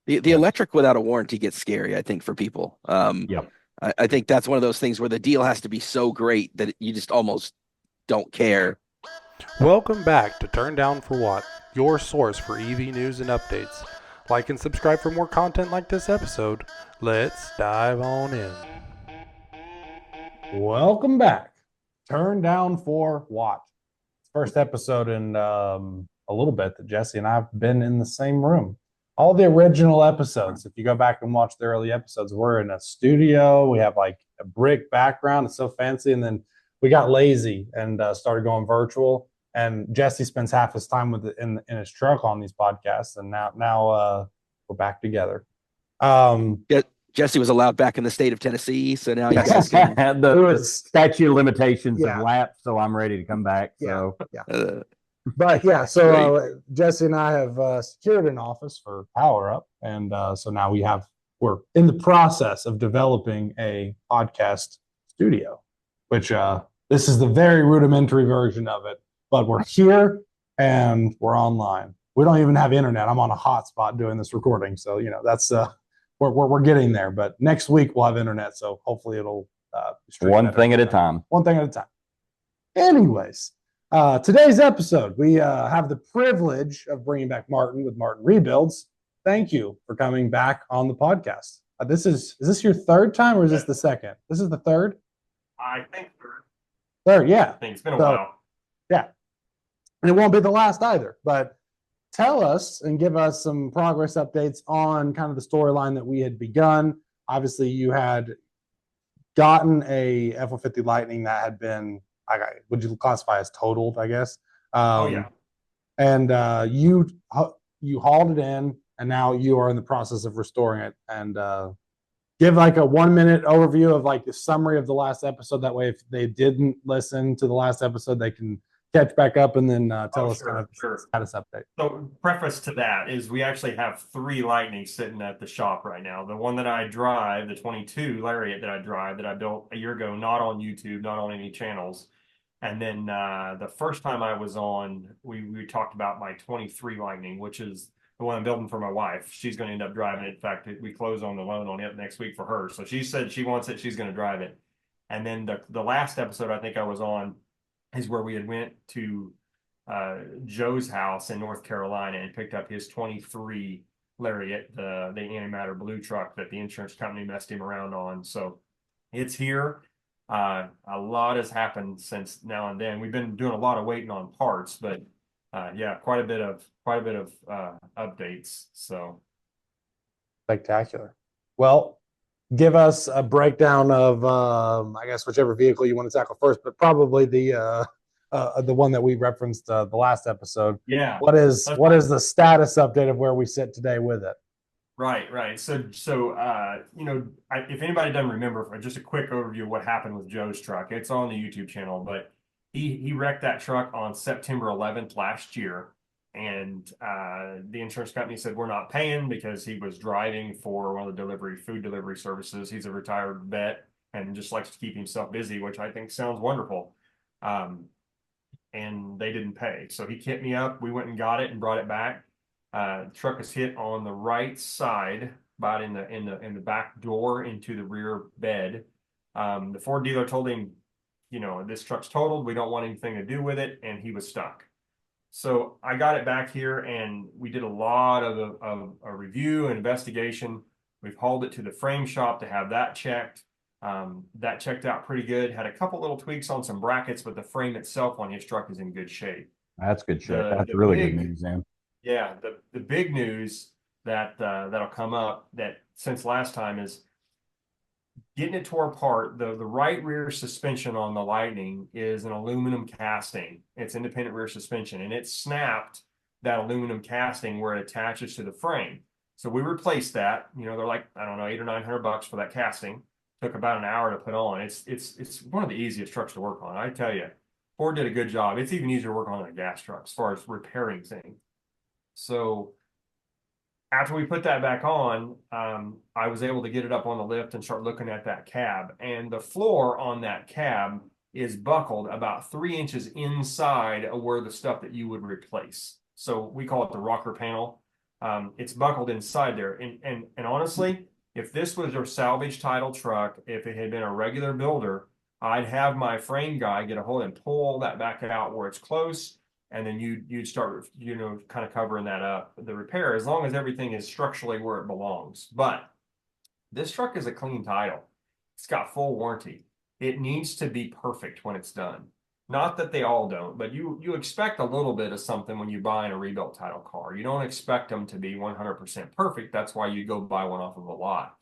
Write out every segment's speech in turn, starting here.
The electric without a warranty gets scary, I think, for people. Yep. I think that's one of those things where the deal has to be so great that you just almost don't care. Welcome back to Turn Down for What, your source for EV news and updates. Like and subscribe for more content like this episode. Let's dive on in. Welcome back. Turn down for what? First episode in a little bit that Jesse and I have been in the same room. All the original episodes, if you go back and watch the early episodes, we're in a studio. We have like a brick background. It's so fancy. And then we got lazy and started going virtual. And Jesse spends half his time with in his truck on these podcasts. And now we're back together. Jesse was allowed back in the state of Tennessee, so now you guys can. The statute of limitations Yeah. have lapsed, so I'm ready to come back. Yeah, So yeah. Uh, But yeah, so Jesse and I have secured an office for Power Up, and so now we're in the process of developing a podcast studio, which this is the very rudimentary version of it. But we're here and we're online. We don't even have internet. I'm on a hotspot doing this recording, so that's we're getting there. But next week we'll have internet, so hopefully it'll one thing at a time. One thing at a time. Anyways. Today's episode, we have the privilege of bringing back Martin with Martin Rebuilds. Thank you for coming back on the podcast. Is this your third time or is this the second? This is the third? I think third. Third, yeah. I think it's been a while. Yeah. And it won't be the last either. But tell us and give us some progress updates on kind of the storyline that we had begun. Obviously, you had gotten a F-150 Lightning that had been, would you classify as totaled, I guess? Yeah. And you hauled it in, and now you are in the process of restoring it. And give like a 1 minute overview of like the summary of the last episode. That way, if they didn't listen to the last episode, they can catch back up and then tell us kind of status update. So preface to that is we actually have 3 Lightnings sitting at the shop right now. The one that I drive, the 22 Lariat that I drive, that I built a year ago, not on YouTube, not on any channels. And then the first time I was on, we talked about my 23 Lightning, which is the one I'm building for my wife. She's going to end up driving it. In fact, we close on the loan on it next week for her. So she said she wants it. She's going to drive it. And then the last episode I think I was on is where we had went to Joe's house in North Carolina and picked up his 23 Lariat, the antimatter blue truck that the insurance company messed him around on. So it's here. A lot has happened since now and then. We've been doing a lot of waiting on parts, but yeah, quite a bit of updates. So spectacular. Well, give us a breakdown of I guess whichever vehicle you want to tackle first, but probably the one that we referenced the last episode. Yeah. What is the status update of where we sit today with it? Right. So if anybody doesn't remember, just a quick overview of what happened with Joe's truck. It's on the YouTube channel, but he wrecked that truck on September 11th last year, and the insurance company said we're not paying because he was driving for one of the food delivery services. He's a retired vet and just likes to keep himself busy, which I think sounds wonderful. And they didn't pay, so he hit me up. We went and got it and brought it back. The truck is hit on the right side, about in the back door into the rear bed. The Ford dealer told him, this truck's totaled. We don't want anything to do with it, and he was stuck. So I got it back here, and we did a lot of a review and investigation. We've hauled it to the frame shop to have that checked. That checked out pretty good. Had a couple little tweaks on some brackets, but the frame itself on his truck is in good shape. That's good shit. That's really good news, man. Yeah, the big news that'll come up that since last time is getting it tore apart. The right rear suspension on the Lightning is an aluminum casting. It's independent rear suspension, and it snapped that aluminum casting where it attaches to the frame. So we replaced that. They're like, I don't know, $800 or $900 for that casting. Took about an hour to put on. It's one of the easiest trucks to work on. I tell you, Ford did a good job. It's even easier to work on than a gas truck as far as repairing things. So after we put that back on, I was able to get it up on the lift and start looking at that cab. And the floor on that cab is buckled about 3 inches inside of where the stuff that you would replace. So we call it the rocker panel. It's buckled inside there. And honestly, if this was a salvage title truck, if it had been a regular builder, I'd have my frame guy get a hold and pull all that back out where it's close, and then you'd start, kind of covering that up, the repair, as long as everything is structurally where it belongs. But this truck is a clean title. It's got full warranty. It needs to be perfect when it's done. Not that they all don't, but you expect a little bit of something when you buy a rebuilt title car. You don't expect them to be 100% perfect. That's why you go buy one off of a lot.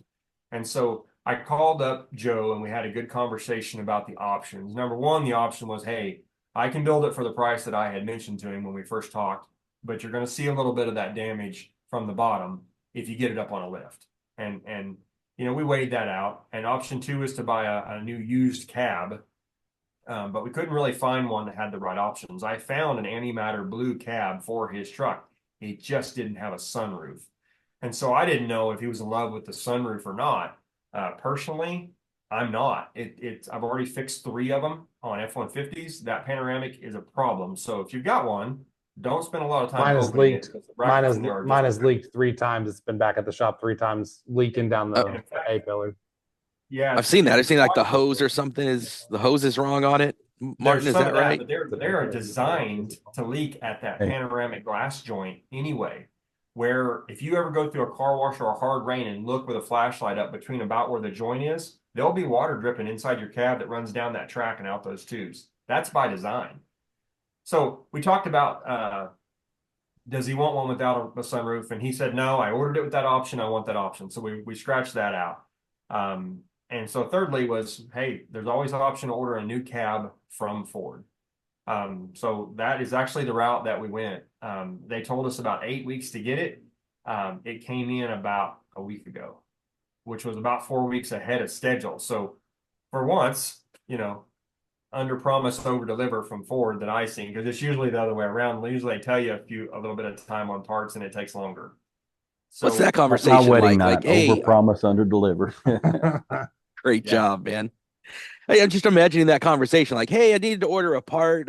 And so I called up Joe and we had a good conversation about the options. Number one, the option was, hey, I can build it for the price that I had mentioned to him when we first talked, but you're going to see a little bit of that damage from the bottom if you get it up on a lift. And we weighed that out. And option two is to buy a new used cab. But we couldn't really find one that had the right options. I found an antimatter blue cab for his truck. He just didn't have a sunroof. And so I didn't know if he was in love with the sunroof or not. Personally, I'm not. I've already fixed 3 of them on F-150s. That panoramic is a problem. So if you've got one, don't spend a lot of time. Mine has opening leaked. it, 'cause the brackets in there are Mine just- has leaked 3 times. It's been back at the shop 3 times, leaking down the In fact, A-pillar. Yeah, I've seen that. I've seen like the hose or something the hose is wrong on it. Martin, There's is some that of right? But they're designed to leak at that Hey. panoramic glass joint anyway. Where if you ever go through a car wash or a hard rain and look with a flashlight up between about where the joint is, there'll be water dripping inside your cab that runs down that track and out those tubes. That's by design. So we talked about does he want one without a sunroof? And he said, no, I ordered it with that option. I want that option. So we scratched that out. And so thirdly was, hey, there's always an option to order a new cab from Ford. So that is actually the route that we went. They told us about 8 weeks to get it. It came in about a week ago, which was about 4 weeks ahead of schedule. So for once, under promise, over deliver from Ford than I seen, because it's usually the other way around. Usually they tell you a little bit of time on parts and it takes longer. So What's that My conversation wedding like? night, Hey, over promise, under deliver. great Yeah. job, man. Hey, I'm just imagining that conversation. Like, hey, I needed to order a part,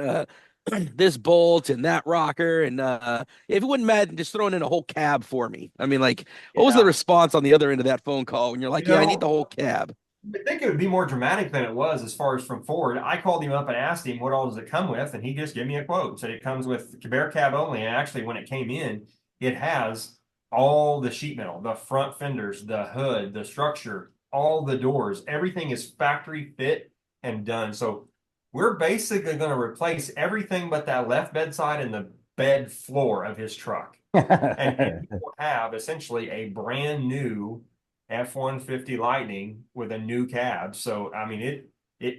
this bolt and that rocker, and if it wouldn't matter, just throwing in a whole cab for me. I mean, like, what was the Yeah. response on the other end of that phone call when you're like, You yeah, I know- need the whole cab? I think it would be more dramatic than it was as far as from Ford. I called him up and asked him what all does it come with, and he just gave me a quote. Said it comes with bare cab only. And actually, when it came in, it has all the sheet metal, the front fenders, the hood, the structure, all the doors. Everything is factory fit and done. So we're basically going to replace everything but that left bedside and the bed floor of his truck. And he will have essentially a brand new F-150 Lightning with a new cab. So I mean,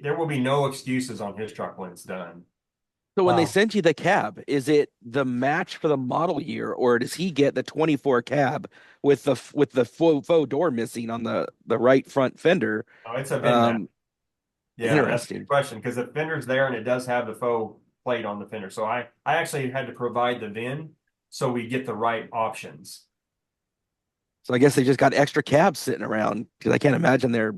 there will be no excuses on his truck when it's done. So when they Wow. send you the cab, is it the match for the model year, or does he get the 24 cab with the faux door missing on the right front fender? Oh, it's a VIN map. Um, Yeah, that's a interesting. good question because the fender's there and it does have the faux plate on the fender. So I actually had to provide the VIN so we get the right options. So I guess they just got extra cabs sitting around because I can't imagine they're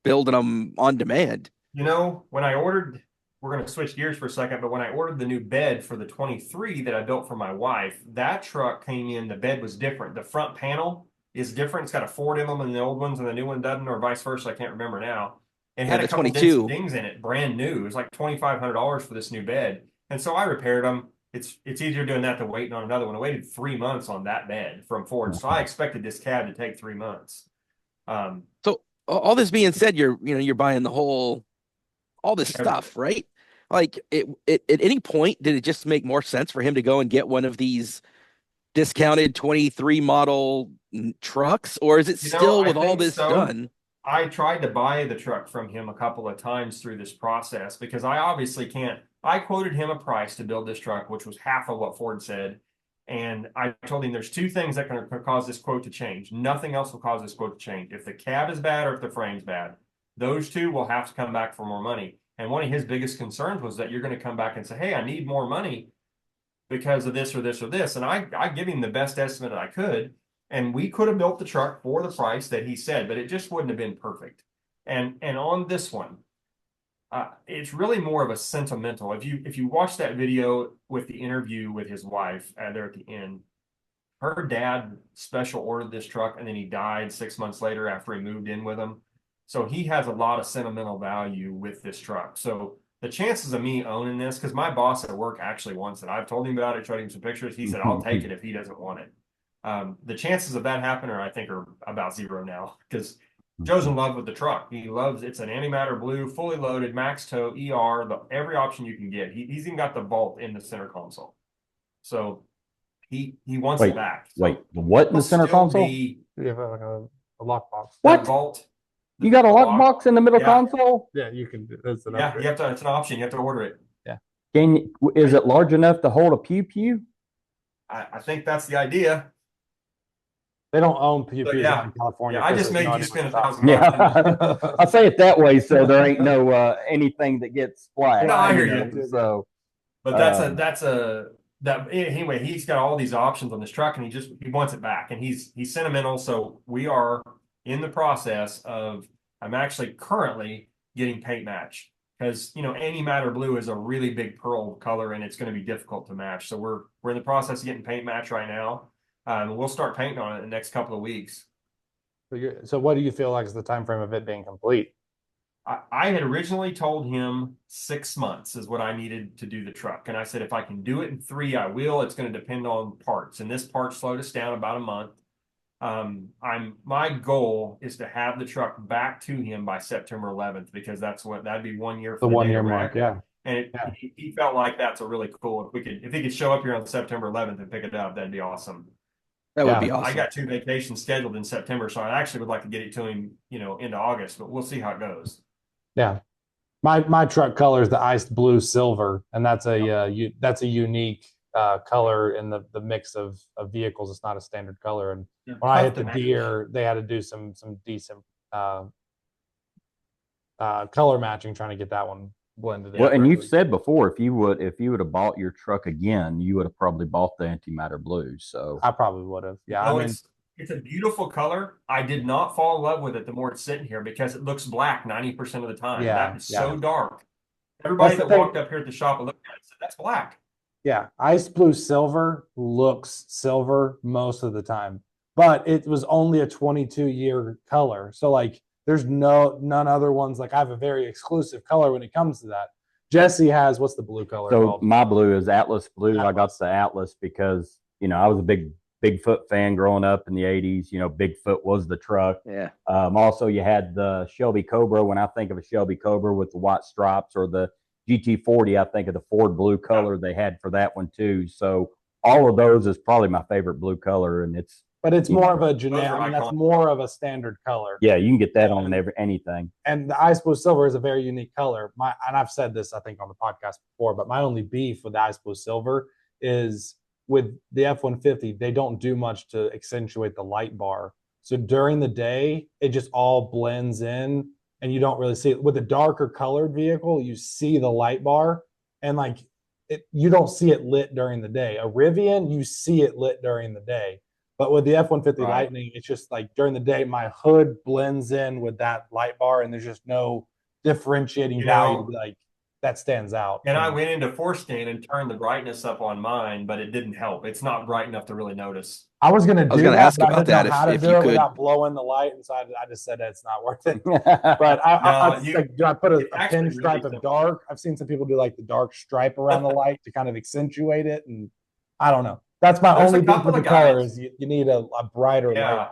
building them on demand. When I ordered, we're going to switch gears for a second, but when I ordered the new bed for the 23 that I built for my wife, that truck came in, the bed was different. The front panel is different. It's got a Ford emblem in the old ones and the new one doesn't, or vice versa. I can't remember now. It Yeah, had a the couple dents 22. and dings in it, brand new. It was like $2,500 for this new bed. And so I repaired them. It's easier doing that than waiting on another one. I waited 3 months on that bed from Ford. So I expected this cab to take 3 months. So all this being said, you're buying all this stuff, right? Like it at any point did it just make more sense for him to go and get one of these discounted 23 model trucks, or is it still I with all think this so. done? I tried to buy the truck from him a couple of times through this process because I obviously can't. I quoted him a price to build this truck, which was half of what Ford said. And I told him there's 2 things that can cause this quote to change. Nothing else will cause this quote to change. If the cab is bad or if the frame's bad, those 2 will have to come back for more money. And one of his biggest concerns was that you're going to come back and say, hey, I need more money because of this or this or this. And I give him the best estimate that I could. And we could have built the truck for the price that he said, but it just wouldn't have been perfect. And on this one, it's really more of a sentimental. If you watch that video with the interview with his wife there at the end, her dad special ordered this truck and then he died 6 months later after he moved in with him. So he has a lot of sentimental value with this truck. So the chances of me owning this, because my boss at work actually wants it. I've told him about it, showed him some pictures. He said, I'll take it if he doesn't want it. The chances of that happening I think are about zero now, because Joe's in love with the truck. He loves it's an antimatter blue, fully loaded, max tow, ER, every option you can get. He's even got the vault in the center console. So he wants it back. So Wait, what in the it'll center still console? be You have like a lockbox. What? that vault. You got a the lockbox in the middle Yeah. console? Yeah, you can. That's an Yeah, upgrade. you have to. It's an option. You have to order it. Is it large enough to hold a pew pew? I think that's the idea. They don't own PUPs yeah. out in California. Yeah, I just Chris made has no you idea spend what you're talking $1,000. Yeah, I say it that way so there ain't no anything that gets splashed. No, I hear you. So But anyway, he's got all these options on this truck and he wants it back and he's sentimental. So we are in the process of, I'm actually currently getting paint match because, antimatter blue is a really big pearl color and it's going to be difficult to match. So we're in the process of getting paint match right now. We'll start painting on it in the next couple of weeks. So what do you feel like is the time frame of it being complete? I had originally told him 6 months is what I needed to do the truck. And I said, if I can do it in 3, I will. It's going to depend on parts. And this part slowed us down about a month. My goal is to have the truck back to him by September 11th, because that'd be 1 year The for the 1 day year of mark, wreck. yeah. And he felt like that's a really cool, if he could show up here on September 11th and pick it up, that'd be awesome. That would Yeah. be awesome. I got 2 vacations scheduled in September, so I actually would like to get it to him, into August, but we'll see how it goes. Yeah. My truck color is the iced blue silver, and that's a that's a unique color in the mix of vehicles. It's not a standard color. And when I hit the deer, they had to do some decent color matching, trying to get that one blended in. well, and you've said before, if you would have bought your truck again, you would have probably bought the antimatter blue. So I probably would have. Yeah, No, I mean, it's a beautiful color. I did not fall in love with it the more it's sitting here because it looks black 90% of the time. Yeah, That is so yeah. dark. Everybody That's the that thing. walked up here at the shop and looked at it said, that's black. yeah, ice blue silver looks silver most of the time, but it was only a 22-year color. So like, there's none other ones. Like I have a very exclusive color when it comes to that. Jesse has, what's the blue color So called? my blue is Atlas blue. I got Atlas. the Atlas because I was a big Bigfoot fan growing up in the 80s. Bigfoot was the truck. Yeah. Also, you had the Shelby Cobra. When I think of a Shelby Cobra with the white stripes, or the GT40, I think of the Ford blue color they had for that one too. So all of those is probably my favorite blue color, and But it's more of a are generic. I mean, that's iconic. more of a standard color. yeah, you can get that on anything. And the ice blue silver is a very unique color. And I've said this, I think, on the podcast before, but my only beef with the ice blue silver is with the F-150, they don't do much to accentuate the light bar. So during the day, it just all blends in and you don't really see it. With a darker colored vehicle, you see the light bar, and like you don't see it lit during the day. A Rivian, you see it lit during the day. But with the F-150 Right. Lightning, it's just like during the day, my hood blends in with that light bar, and there's just no differentiating value like that stands out. And I went into Forescan and turned the brightness up on mine, but it didn't help. It's not bright enough to really notice. I was gonna ask but I about didn't know that how to if do you it could. without blowing the light, and so I just said it's not worth it. But I No, like, do I put a it's actually pinstripe really of simple. dark? I've seen some people do like the dark stripe around the light to kind of accentuate it, and I don't know. That's my There's only a beef couple with the of color guys- is you need a brighter Yeah. light.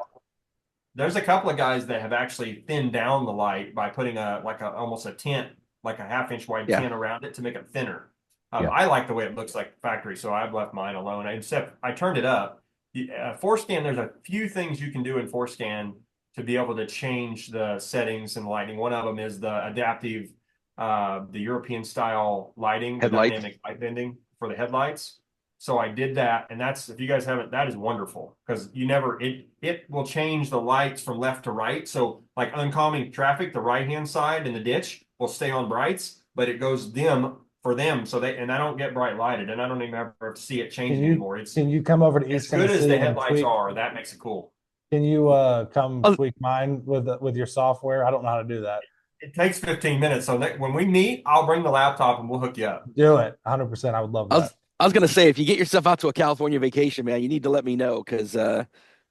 There's a couple of guys that have actually thinned down the light by putting almost a tint, like a half-inch wide Yeah. tint around it to make it thinner. Yeah. I like the way it looks like factory, so I've left mine alone. Except I turned it up. Forescan, there's a few things you can do in Forescan to be able to change the settings and lighting. One of them is the adaptive, the European style lighting, the Headlights. dynamic light bending for the headlights. So I did that, and that's, if you guys haven't, that is wonderful because it will change the lights from left to right. So like oncoming traffic, the right hand side in the ditch will stay on brights, but it goes dim for them. So I don't get bright lighted, and I don't even ever see it changing anymore. It's Can you come over to as East good as Tennessee the and headlights tweak? are. That makes it cool. Can you come Oh. tweak mine with your software? I don't know how to do that. It takes 15 minutes. So when we meet, I'll bring the laptop and we'll hook you up. Do it 100%. I would love I that. I was gonna say, if you get yourself out to a California vacation, man, you need to let me know because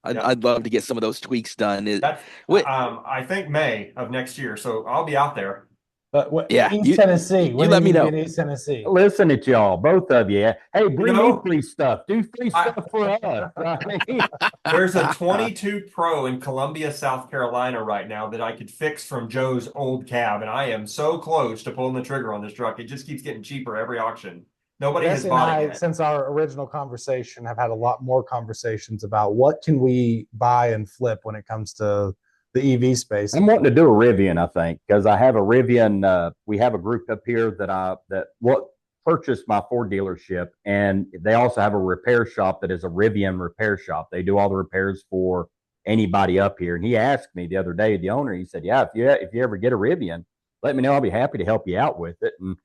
I'd love to get some of those tweaks done. That's Wait, I think May of next year, so I'll be out there. But what, yeah, East Tennessee? you When let are me you gonna know. be in East Tennessee? Listen at y'all, both of you. Hey, bring me know, free stuff. Do free I- stuff for us. I mean, There's a 22 Pro in Columbia, South Carolina right now that I could fix from Joe's old cab, and I am so close to pulling the trigger on this truck. It just keeps getting cheaper every auction. Nobody has Jesse and bought it I, yet. since our original conversation, have had a lot more conversations about what can we buy and flip when it comes to the EV space. I'm wanting to do a Rivian, I think, because I have a Rivian. We have a group up here that purchased my Ford dealership, and they also have a repair shop that is a Rivian repair shop. They do all the repairs for anybody up here. And he asked me the other day, the owner, he said, "Yeah, if you ever get a Rivian, let me know. I'll be happy to help you out with it." And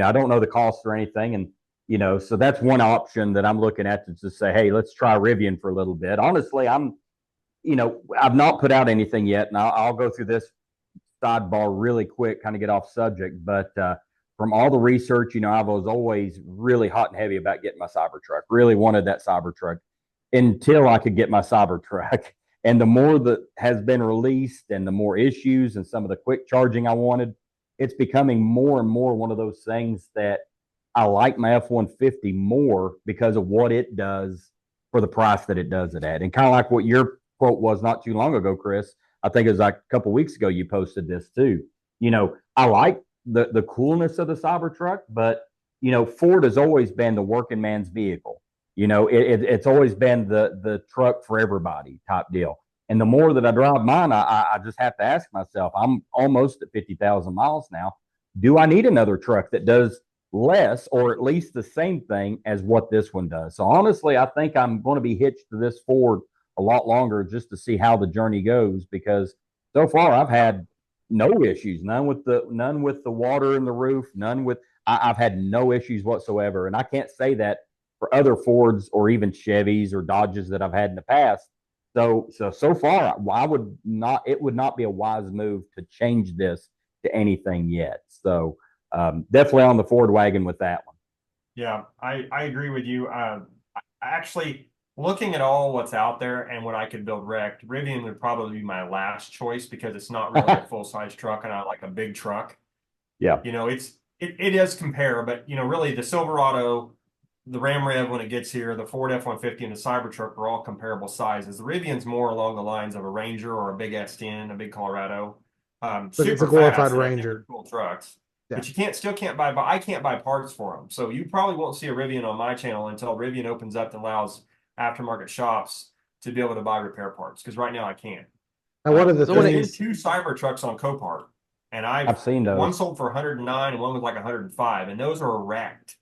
I don't know the cost or anything, and so that's one option that I'm looking at, to just say, hey, let's try Rivian for a little bit. Honestly, I've not put out anything yet, and I'll go through this sidebar really quick, kind of get off subject. But from all the research, I was always really hot and heavy about getting my Cybertruck. Really wanted that Cybertruck until I could get my Cybertruck. And the more that has been released, and the more issues and some of the quick charging I wanted, it's becoming more and more one of those things that I like my F-150 more because of what it does for the price that it does it at. And kind of like what your quote was not too long ago, Chris. I think it was like a couple of weeks ago you posted this too. I like the coolness of the Cybertruck, but Ford has always been the working man's vehicle. It's always been the truck for everybody type deal. And the more that I drive mine, I just have to ask myself, I'm almost at 50,000 miles now. Do I need another truck that does less or at least the same thing as what this one does? So honestly, I think I'm going to be hitched to this Ford a lot longer just to see how the journey goes, because so far I've had no issues, none with the water in the roof, I've had no issues whatsoever. And I can't say that for other Fords or even Chevys or Dodges that I've had in the past. So far, it would not be a wise move to change this to anything yet. So definitely on the Ford wagon with that one. Yeah, I agree with you. Actually, looking at all what's out there and what I could build wrecked, Rivian would probably be my last choice because it's not really a full size truck, and I like a big truck. Yeah, it does compare, but really the Silverado, the Ram Rev when it gets here, the Ford F-150, and the Cybertruck are all comparable sizes. The Rivian's more along the lines of a Ranger or a big S10, a big Colorado. But Super it's a glorified fast, Ranger. cool trucks. Yeah. But you still can't buy, but I can't buy parts for them. So you probably won't see a Rivian on my channel until Rivian opens up and allows aftermarket shops to be able to buy repair parts. Because right now I can't. Now, what are the So when There's things? been two Cybertrucks on Copart, and I've seen those. one sold for 109 and one was like 105, and those are wrecked.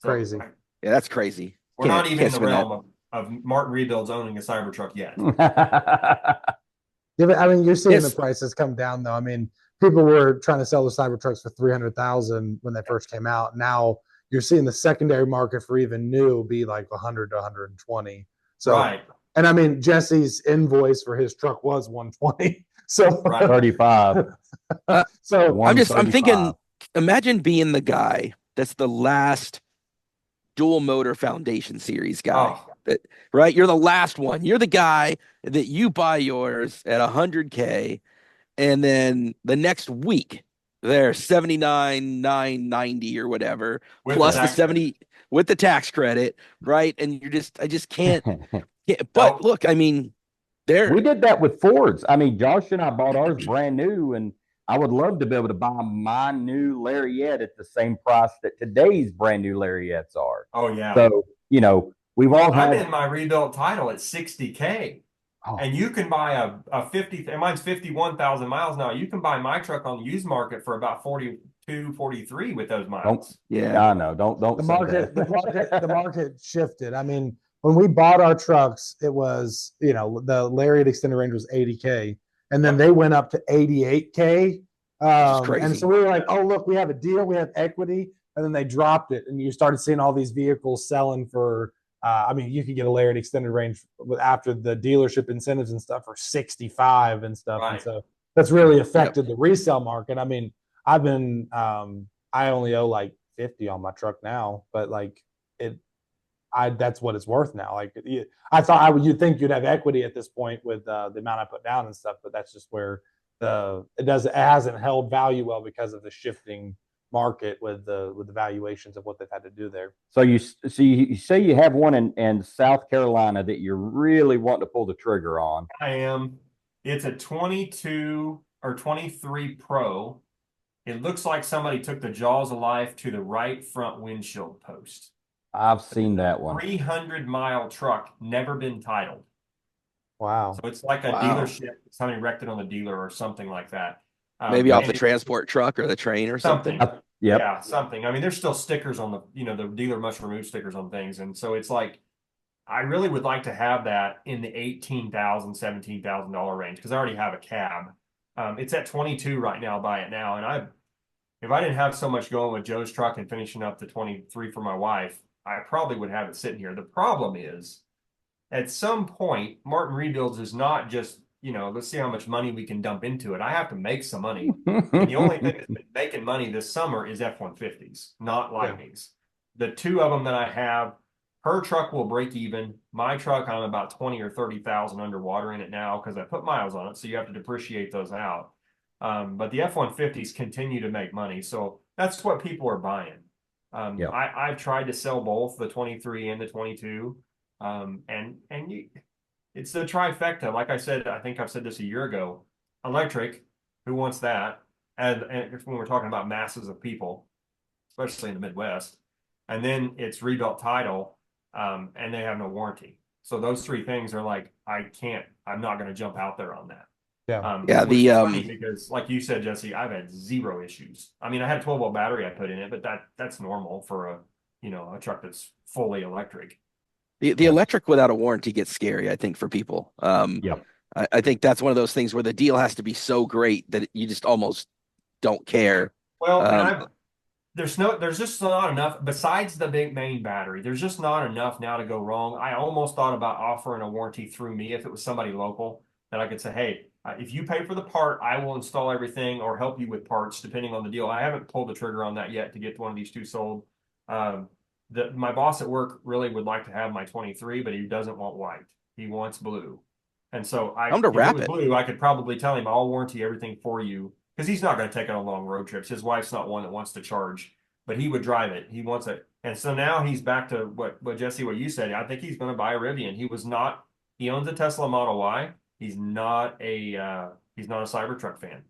So, Crazy. Yeah, that's crazy. We're not even in the spend that. realm of Martin Rebuilds owning a Cybertruck yet. Yeah, but, I mean, you're seeing Yes. the prices come down though. I mean, people were trying to sell the Cybertrucks for 300,000 when they first came out. Now you're seeing the secondary market for even new be like 100 to 120. So, Right. and I mean, Jesse's invoice for his truck was 120. So, Right. 35. so I'm 135. thinking, imagine being the guy that's the last dual motor foundation series guy. Oh, Right? You're the last one. You're the guy that you buy yours at 100K, and then the next week they're 79,990 or whatever, with plus the the tax 70 with the tax credit, right? And I just can't. But No. look, I mean, they're We did that with Fords. I mean, Josh and I bought ours brand new, and I would love to be able to buy my new Lariat at the same price that today's brand new Lariats are. Oh yeah. So, we've all I'm had. in my rebuilt title at 60K. Oh, And you can buy a 50, and mine's 51,000 miles now. You can buy my truck on the used market for about 42, 43 with those miles. yeah. I know. Don't the say market, that. the market shifted. I mean, when we bought our trucks, it was, the Lariat extended range was 80K, and then Yep. they went up to 88K. And crazy. so we were like, oh, look, we have a deal, we have equity. And then they dropped it, and you started seeing all these vehicles selling for, I mean, you could get a Lariat extended range after the dealership incentives and stuff for 65 and stuff. And Right. so that's really affected the resale market. I mean, I only owe like 50 on my truck now, but like that's what it's worth now. Like I thought you'd think you'd have equity at this point with the amount I put down and stuff, but that's just where it hasn't held value well because of the shifting market with the valuations of what they've had to do there. So you say you have one in South Carolina that you're really wanting to pull the trigger on. I am. It's a 22 or 23 Pro. It looks like somebody took the jaws of life to the right front windshield post. I've seen that one. 300-mile truck, never been titled. Wow. So it's like a dealership. Somebody wrecked it on the dealer or something like that. Maybe off the transport truck or the train or something. Yep. Yeah, something. I mean, there's still stickers on the dealer must remove stickers on things. And so it's like, I really would like to have that in the $18,000, $17,000 range because I already have a cab. It's at 22 right now, buy it now. And if I didn't have so much going with Joe's truck and finishing up the 23 for my wife, I probably would have it sitting here. The problem is, at some point, Martin Rebuilds is not just, let's see how much money we can dump into it. I have to make some money. And the only thing that's been making money this summer is F-150s, not Lightnings. The two of them that I have, her truck will break even. My truck, I'm about 20 or 30,000 underwater in it now because I put miles on it, so you have to depreciate those out. But the F-150s continue to make money, so that's what people are buying. I've tried to sell both the 23 and the 22, it's the trifecta. Like I said, I think I've said this a year ago. Electric, who wants that? And when we're talking about masses of people, especially in the Midwest, and then it's rebuilt title, and they have no warranty. So those three things are like, I'm not going to jump out there on that. Funny because like you said, Jesse, I've had zero issues. I mean, I had a 12-volt battery I put in it, but that's normal for a truck that's fully electric. The electric without a warranty gets scary, I think, for people. I think that's one of those things where the deal has to be so great that you just almost don't care. Well, there's just not enough besides the big main battery. There's just not enough now to go wrong. I almost thought about offering a warranty through me if it was somebody local that I could say, hey, if you pay for the part, I will install everything or help you with parts depending on the deal. I haven't pulled the trigger on that yet to get one of these two sold. My boss at work really would like to have my 23, but he doesn't want white. He wants blue. And so if it was blue, I could probably tell him I'll warranty everything for you because he's not going to take it on long road trips. His wife's not one that wants to charge, but he would drive it. He wants it. And so now he's back to what Jesse, what you said. I think he's going to buy a Rivian. He owns a Tesla Model Y. He's not a Cybertruck fan.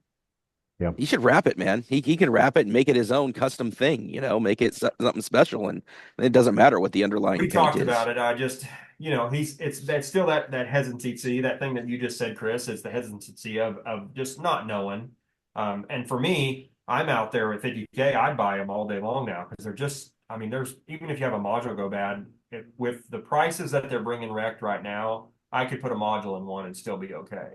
Yeah, he should wrap it, man. He can wrap it and make it his own custom thing. Make it something special, and it doesn't matter what the underlying. We talked about it. I just, that's still that hesitancy, that thing that you just said, Chris. It's the hesitancy of just not knowing. And for me, I'm out there at 50K. I'd buy them all day long now because they're just. I mean, even if you have a module go bad, with the prices that they're bringing wrecked right now, I could put a module in one and still be okay.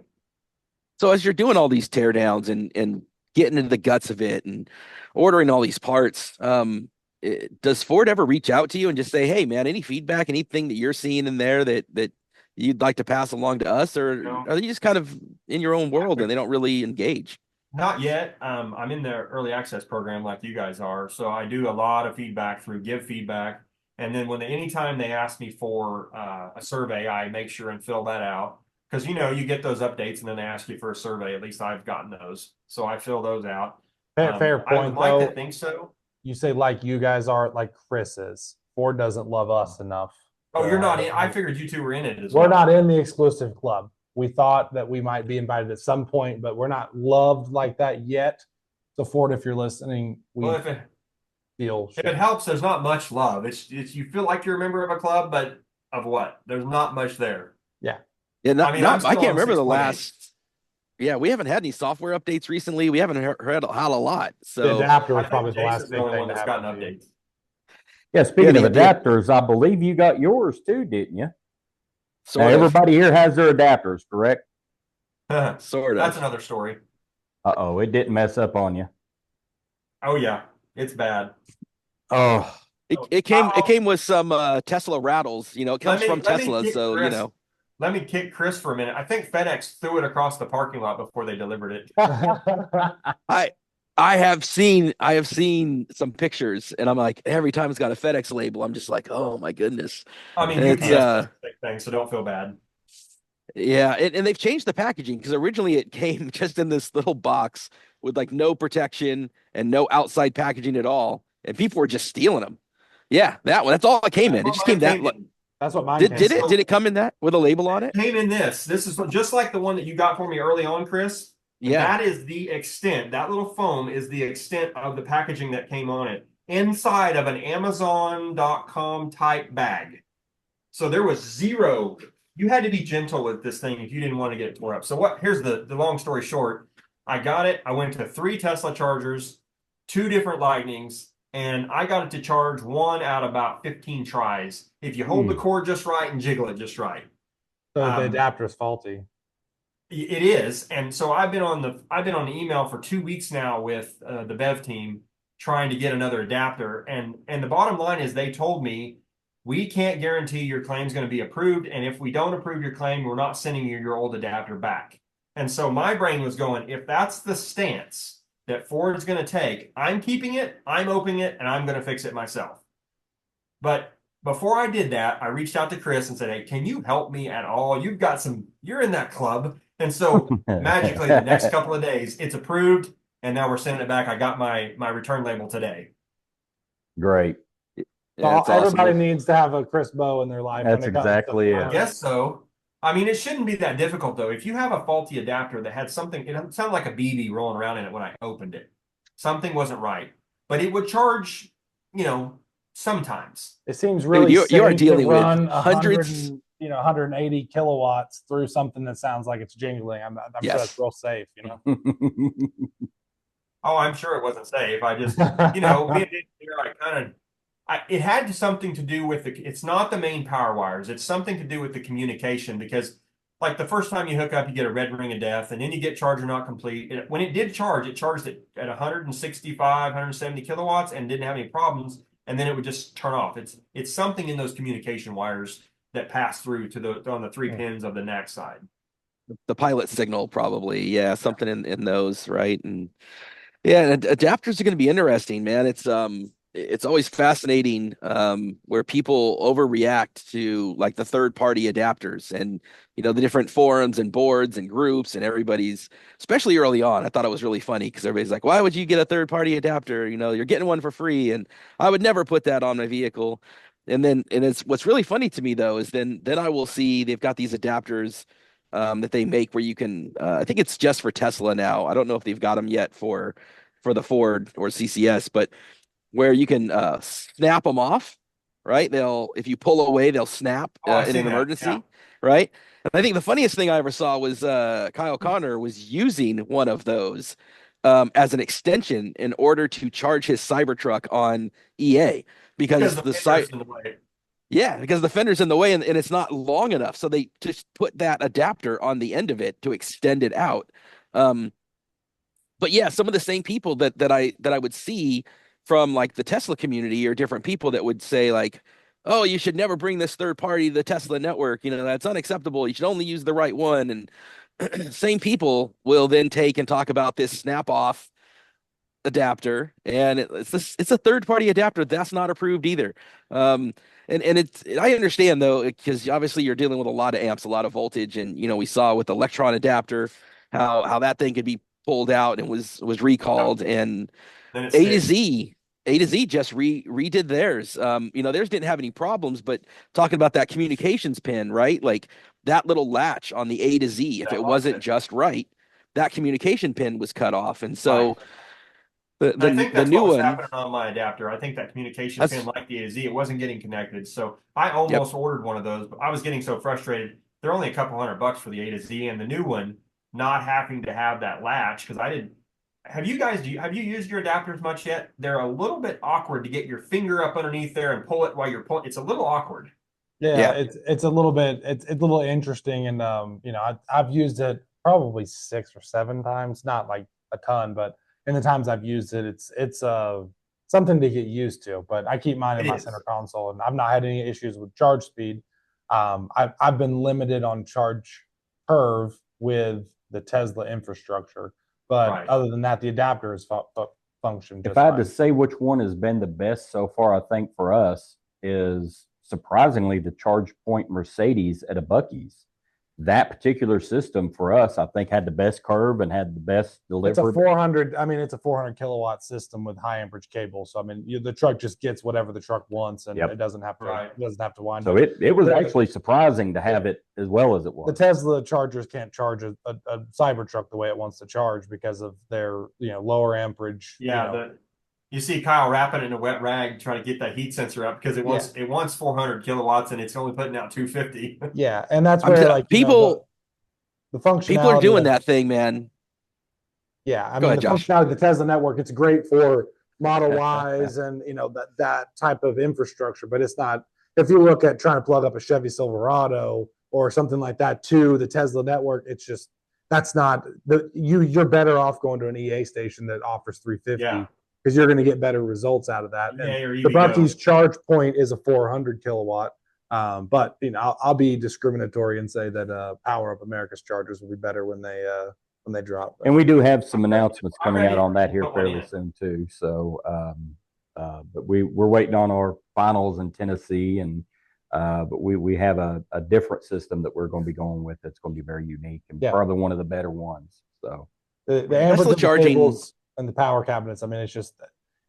So as you're doing all these teardowns and getting into the guts of it and ordering all these parts, does Ford ever reach out to you and just say, hey, man, any feedback, anything that you're seeing in there that you'd like to pass along to us? Or are they just kind of in your own world and they don't really engage? Not yet. I'm in the early access program like you guys are. So I do a lot of feedback through Give Feedback. And then anytime they ask me for a survey, I make sure and fill that out. Because, you get those updates and then they ask you for a survey. At least I've gotten those. So I fill those out. Fair point, I would like to think so. You say like you guys are, like Chris is. Ford doesn't love us enough. Oh, you're not in. I figured you two were in it as well. We're not in the exclusive club. We thought that we might be invited at some point, but we're not loved like that yet. So Ford, if you're listening, if it helps, there's not much love. It's you feel like you're a member of a club, but of what? There's not much there. Yeah. Yeah. I can't remember the last. Yeah, we haven't had any software updates recently. We haven't heard a lot. So the adapter was probably the last big thing that's gotten updates. Yeah, speaking of adapters, I believe you got yours too, didn't you? Everybody here has their adapters, correct? Sort of. That's another story. Uh-oh, it didn't mess up on you. Oh yeah, it's bad. Oh, it came with some Tesla rattles. It comes from Tesla, so Chris. Let me kick Chris for a minute. I think FedEx threw it across the parking lot before they delivered it. I have seen some pictures, and I'm like, every time it's got a FedEx label, I'm just like, oh my goodness. I mean, And UPS it's does the same thing, so don't feel bad. yeah, and they've changed the packaging because originally it came just in this little box with like no protection and no outside packaging at all, and people were just stealing them. Yeah, that one. That's all it came That's in. It what just mine came that. came in. That's what mine Did came did in. it did it come in that with a label on it? Came in this. This is just like the one that you got for me early on, Chris. And Yeah. that is the extent. That little foam is the extent of the packaging that came on it inside of an Amazon.com type bag. So there was zero. You had to be gentle with this thing if you didn't want to get it tore up. So what? Here's the long story short. I got it. I went to 3 Tesla chargers, 2 different Lightnings, and I got it to charge one out of about 15 tries. If you hold the cord just right and jiggle it just right. So the adapter is faulty. It is, and so I've been on the email for 2 weeks now with the Bev team trying to get another adapter, and the bottom line is they told me we can't guarantee your claim's going to be approved, and if we don't approve your claim, we're not sending you your old adapter back. And so my brain was going, if that's the stance that Ford's going to take, I'm keeping it, I'm opening it, and I'm going to fix it myself. But before I did that, I reached out to Chris and said, hey, can you help me at all? You're in that club. And so magically, the next couple of days, it's approved, and now we're sending it back. I got my return label today. Great. Yeah, So it's everybody awesome. needs to have a Chris Bow in their life. when That's it comes to exactly it. I guess so. I mean, it shouldn't be that difficult, though. If you have a faulty adapter that had something, it sounded like a BB rolling around in it when I opened it. Something wasn't right, but it would charge, sometimes. It seems really Dude, you are safe dealing to with run hundreds. 180 kilowatts through something that sounds like it's jingling. I'm sure Yes. that's real safe, Oh, I'm sure it wasn't safe. I just, being an engineer, it had something to do with it's not the main power wires. It's something to do with the communication because like the first time you hook up, you get a red ring of death and then you get charger not complete. When it did charge, it charged it at 165, 170 kilowatts and didn't have any problems. And then it would just turn off. It's something in those communication wires that pass through on the 3 pins of the NAC side. The pilot signal probably. Yeah, something in those, right? And yeah, and adapters are going to be interesting, man. It's always fascinating where people overreact to like the third party adapters and the different forums and boards and groups and everybody's, especially early on. I thought it was really funny because everybody's like, why would you get a third party adapter? You're getting one for free, and I would never put that on my vehicle. And it's what's really funny to me though is then I will see they've got these adapters that they make where you can I think it's just for Tesla now. I don't know if they've got them yet for the Ford or CCS, but where you can snap them off, right? If you pull away, they'll snap I've in seen an that, emergency, yeah. right? And I think the funniest thing I ever saw was Kyle Connor was using one of those as an extension in order to charge his Cybertruck on EA because the the fender's site. in the way. Yeah, because the fender's in the way and it's not long enough. So they just put that adapter on the end of it to extend it out. But yeah, some of the same people that I would see from like the Tesla community or different people that would say like, oh, you should never bring this third party to the Tesla network. That's unacceptable. You should only use the right one. And same people will then take and talk about this snap off adapter, and it's a third party adapter that's not approved either. And I understand though because obviously you're dealing with a lot of amps, a lot of voltage, and we saw with the Electron adapter how that thing could be pulled out and was recalled, and Then it A to stays. Z. A to Z just redid theirs. Theirs didn't have any problems, but talking about that communications pin, right? Like that little latch on the A to Z, if That it lost wasn't it. just right, that communication pin was cut off. And so Right. the And I think the that's new what was one, happening on my adapter. I think that communication that's pin, like the A to Z, it wasn't getting connected. So I yep. almost ordered one of those, but I was getting so frustrated. They're only a couple $100 for the A to Z, and the new one not having to have that latch because I didn't. Have you used your adapters much yet? They're a little bit awkward to get your finger up underneath there and pull it while you're pulling. It's a little awkward. Yeah, Yeah. it's a little bit it's a little interesting, and I've used it probably 6 or 7 times, not like a ton, but in the times I've used it, it's something to get used to. But I keep mine in It my is. center console, and I've not had any issues with charge speed. I've been limited on charge curve with the Tesla infrastructure. But Right. other than that, the adapter has functioned just If I had fine. to say which one has been the best so far, I think for us is surprisingly the Charge Point Mercedes at a Bucky's. That particular system for us, I think, had the best curve and had the best It's a delivery. 400. I mean, it's a 400 kilowatt system with high amperage cable. So I mean, the truck just gets whatever the truck wants, and Yep. it doesn't have to. Right. It doesn't have to wind So up. it was Yeah. actually surprising to have it as well as it The was. Tesla chargers can't charge a Cybertruck the way it wants to charge because of their lower amperage. Yeah, you see Kyle wrapping it in a wet rag trying to get that heat sensor up because it wants 400 kilowatts and it's only putting out 250. Yeah, and that's I'm where t- like people the functionality. people are doing of- that thing, man. Yeah, I Go mean ahead, the Josh. functionality of the Tesla network, it's great for Model Ys and that type of infrastructure, but it's not. If you look at trying to plug up a Chevy Silverado or something like that to the Tesla network, it's just that's not you're better off going to an EA station that offers 350 Yeah. because you're going to get better results out of that. EA And or the EVgo. Bucky's charge point is a 400 kilowatt. But I'll be discriminatory and say that Power Up America's chargers will be better when they drop. And we do have some announcements I'm coming ready out on that here to put one fairly in. soon too. So, but we're waiting on our finals in Tennessee, and but we have a different system that we're going to be going with that's going to be very unique and Yeah. probably one of the better ones. So the Tesla amperage of the charging- cables and the power cabinets. I mean,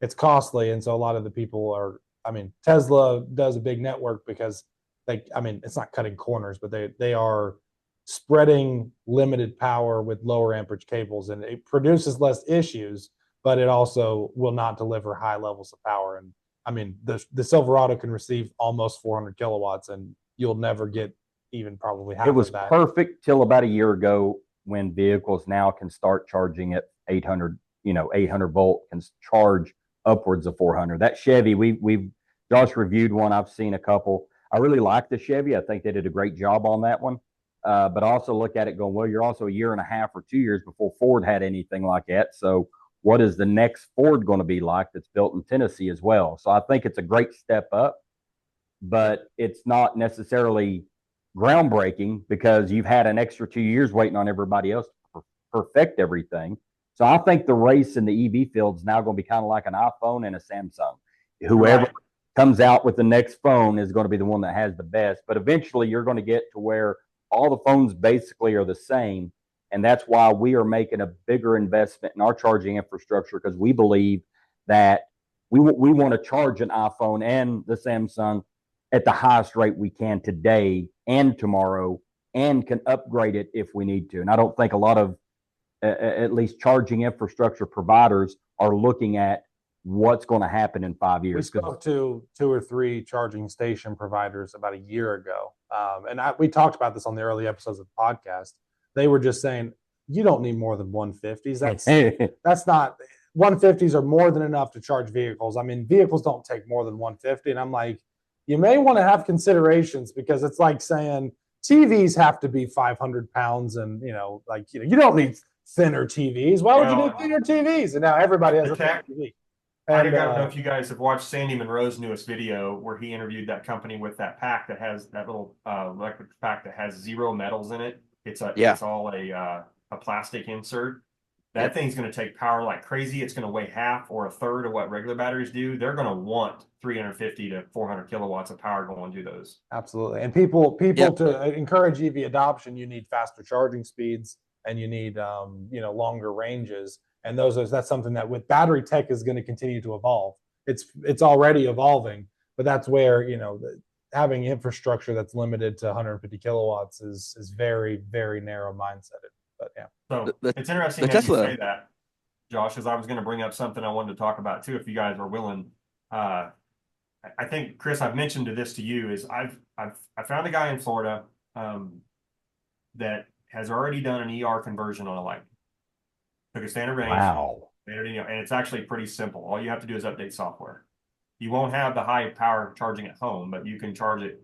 it's costly, and so a lot of the people are. I mean, Tesla does a big network because it's not cutting corners, but they are spreading limited power with lower amperage cables, and it produces less issues, but it also will not deliver high levels of power. And I mean, the Silverado can receive almost 400 kilowatts, and you'll never get even probably half it was of that. perfect till about a year ago when vehicles now can start charging at 800, 800 volt can charge upwards of 400. That Chevy, we've Josh reviewed one. I've seen a couple. I really like the Chevy. I think they did a great job on that one. But also look at it going, well, you're also a year and a half or 2 years before Ford had anything like that. So what is the next Ford going to be like that's built in Tennessee as well? So I think it's a great step up, but it's not necessarily groundbreaking because you've had an extra 2 years waiting on everybody else to perfect everything. So I think the race in the EV field is now going to be kind of like an iPhone and a Samsung. Whoever Right. comes out with the next phone is going to be the one that has the best. But eventually you're going to get to where all the phones basically are the same. And that's why we are making a bigger investment in our charging infrastructure because we believe that we want to charge an iPhone and the Samsung at the highest rate we can today and tomorrow and can upgrade it if we need to. And I don't think a lot of at least charging infrastructure providers are looking at what's going to happen in 5 We years. spoke to 2 or 3 charging station providers about a year ago, and we talked about this on the early episodes of the podcast. They were just saying you don't need more than 150s. That's not 150s are more than enough to charge vehicles. I mean, vehicles don't take more than 150, and I'm like, you may want to have considerations because it's like saying TVs have to be 500 pounds, and you don't need thinner TVs. Why would you need thinner TVs? And now everybody has a thinner TV. I And, don't know if you guys have watched Sandy Monroe's newest video where he interviewed that company with that pack that has that little electric pack that has 0 metals in it. It's all a plastic insert. That thing's going to take power like crazy. It's going to weigh half or a third of what regular batteries do. They're going to want 350 to 400 kilowatts of power going to those. Absolutely. And people Yep. to encourage EV adoption, you need faster charging speeds and you need longer ranges. And that's something that with battery tech is going to continue to evolve. It's already evolving, but that's where having infrastructure that's limited to 150 kilowatts is very, very narrow mindseted. But yeah. So The- it's interesting the that Tesla- you say that, Josh, as I was going to bring up something I wanted to talk about too, if you guys are willing. I think, Chris, I've mentioned this to you is I found a guy in Florida that has already done an ER conversion on a Lightning. Took a standard range. Wow. And it's actually pretty simple. All you have to do is update software. You won't have the high power charging at home, but you can charge it,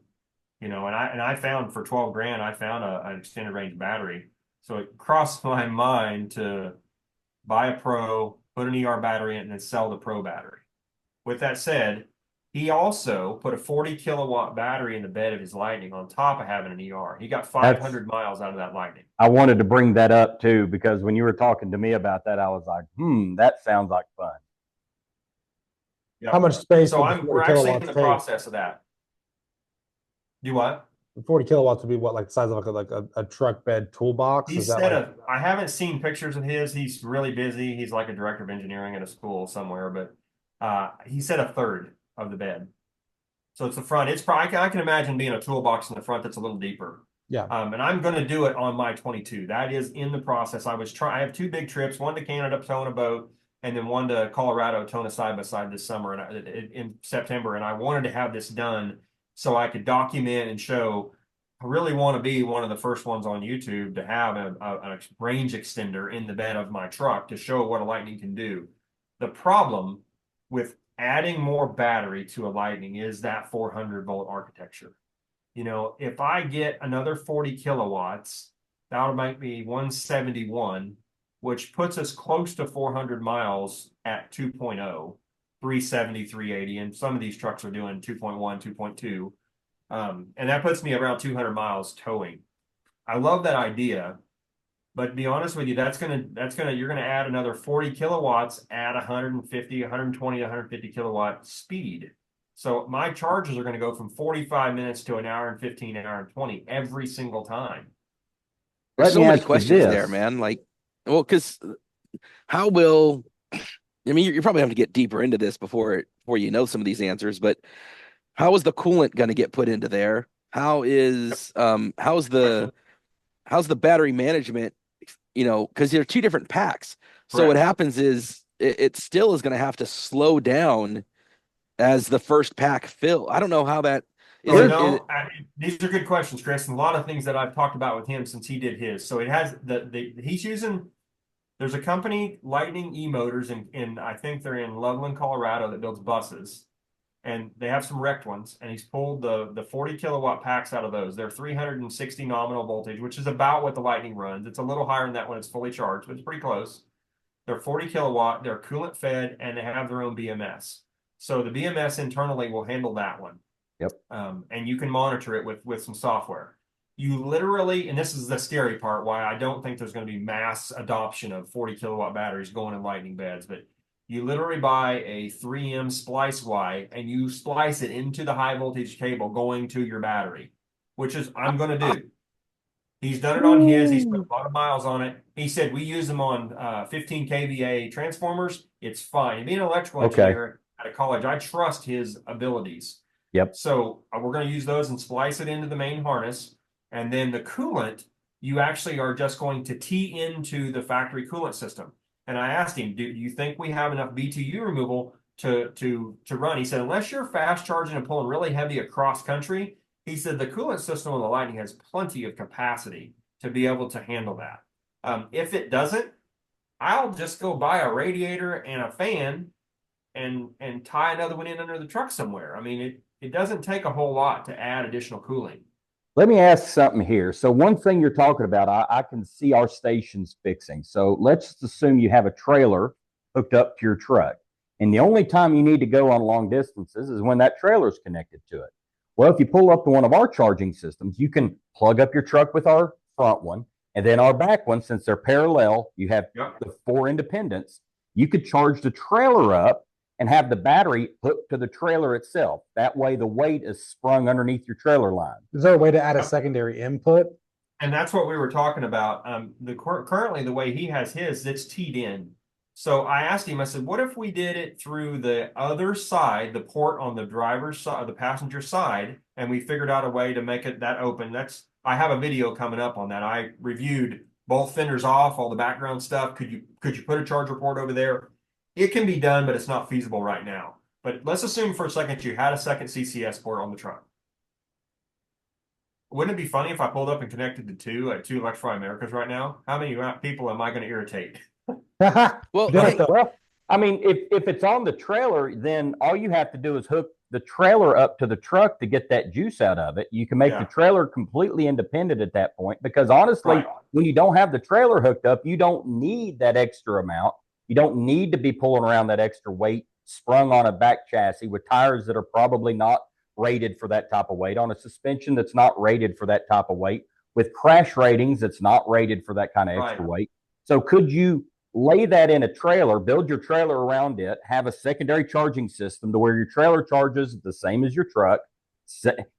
and I found for 12 grand, I found an extended range battery. So it crossed my mind to buy a Pro, put an ER battery in, and then sell the Pro battery. With that said, He also put a 40 kilowatt battery in the bed of his Lightning on top of having an ER. He got That's 500 miles out of that Lightning. I wanted to bring that up too, because when you were talking to me about that, I was like, that sounds like fun. Yep. How much space So would the we're 40 actually in kilowatts the take? process of that. Do what? The 40 kilowatts would be what, like the size of like a truck bed toolbox? He Is that said like I haven't seen pictures of his. He's really busy. He's like a director of engineering at a school somewhere, but he said a third of the bed. So it's the front. It's probably, I can imagine being a toolbox in the front that's a little deeper. Yeah. And I'm going to do it on my 22. That is in the process. I have 2 big trips, one to Canada towing a boat, and then one to Colorado towing a side by side this summer and in September. And I wanted to have this done so I could document and show. I really want to be one of the first ones on YouTube to have a range extender in the bed of my truck to show what a Lightning can do. The problem with adding more battery to a Lightning is that 400-volt architecture. You know, if I get another 40 kilowatts, that would make me 171, which puts us close to 400 miles at 2.0, 370, 380. And some of these trucks are doing 2.1, 2.2. And that puts me around 200 miles towing. I love that idea. But to be honest with you, you're gonna add another 40 kilowatts at 150, 120 to 150 kilowatt speed. So my charges are going to go from 45 minutes to an hour and 15, an hour and 20 every single time. There's Let so me many ask you questions this. there, man. Like, well, because how will I mean, you probably have to get deeper into this before you know some of these answers, but how is the coolant going to get put into there? How's the battery management? You know, because there are 2 different packs. So what Correct. happens is it still is going to have to slow down as the first pack fill. I don't know how that is. These are good questions, Chris. And a lot of things that I've talked about with him since he did his. So it has he's using. There's a company, Lightning E-Motors, in I think they're in Loveland, Colorado, that builds buses, and they have some wrecked ones. And he's pulled the 40 kilowatt packs out of those. They're 360 nominal voltage, which is about what the Lightning runs. It's a little higher than that when it's fully charged, but it's pretty close. They're 40 kilowatt. They're coolant fed, and they have their own BMS. So the BMS internally will handle that one. Yep. And you can monitor it with some software. You literally, and this is the scary part, why I don't think there's going to be mass adoption of 40 kilowatt batteries going in Lightning beds, but you literally buy a 3M splice Y and you splice it into the high voltage cable going to your battery, which is I'm going to do. He's done it on his. He's put a lot of miles on it. He said we use them on 15 kVA transformers. It's fine. And being an electrical engineer at a college, I trust his abilities. Yep. So we're going to use those and splice it into the main harness. And then the coolant, you actually are just going to tee into the factory coolant system. And I asked him, do you think we have enough BTU removal to run? He said, unless you're fast charging and pulling really heavy across country, he said the coolant system on the Lightning has plenty of capacity to be able to handle that. If it doesn't, I'll just go buy a radiator and a fan and tie another one in under the truck somewhere. I mean, it doesn't take a whole lot to add additional cooling. Let me ask something here. So one thing you're talking about, I can see our stations fixing. So let's assume you have a trailer hooked up to your truck. And the only time you need to go on long distances is when that trailer is connected to it. Well, if you pull up to one of our charging systems, you can plug up your truck with our front one, and then our back one, since they're parallel, you have the 4 independents. You could charge the trailer up and have the battery hooked to the trailer itself. That way the weight is sprung underneath your trailer line. Is there a way to add a secondary input? And that's what we were talking about. Currently the way he has his, it's teed in. So I asked him, I said, what if we did it through the other side, the port on the driver's side, the passenger side, and we figured out a way to make it that open? I have a video coming up on that. I reviewed both fenders off, all the background stuff. Could you put a charger port over there? It can be done, but it's not feasible right now. But let's assume for a second you had a second CCS port on the truck. Wouldn't it be funny if I pulled up and connected to two Electrify Americas right now? How many people am I going to irritate? Well, I mean, if it's on the trailer, then all you have to do is hook the trailer up to the truck to get that juice out of it. You can make the trailer completely independent at that point, because honestly, when you don't have the trailer hooked up, you don't need that extra amount. You don't need to be pulling around that extra weight sprung on a back chassis with tires that are probably not rated for that type of weight, on a suspension that's not rated for that type of weight, with crash ratings that's not rated for that kind of extra weight. So could you lay that in a trailer, build your trailer around it, have a secondary charging system to where your trailer charges the same as your truck,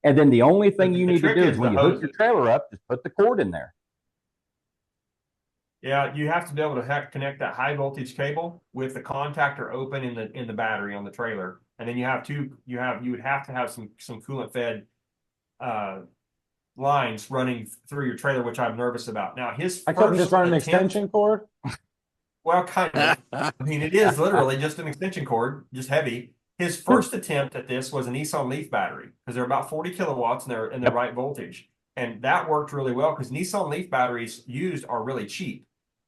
and then the only thing you need to do is when you hook your trailer up, just put the cord in there. Yeah, you have to be able to connect that high voltage cable with the contactor open in the battery on the trailer, and then you would have to have some coolant fed lines running through your trailer, which I'm nervous about. Now I couldn't just run an extension cord. Well, kind of. I mean, it is literally just an extension cord, just heavy. His first attempt at this was a Nissan Leaf battery because they're about 40 kilowatts and they're in the right voltage. And that worked really well because Nissan Leaf batteries used are really cheap.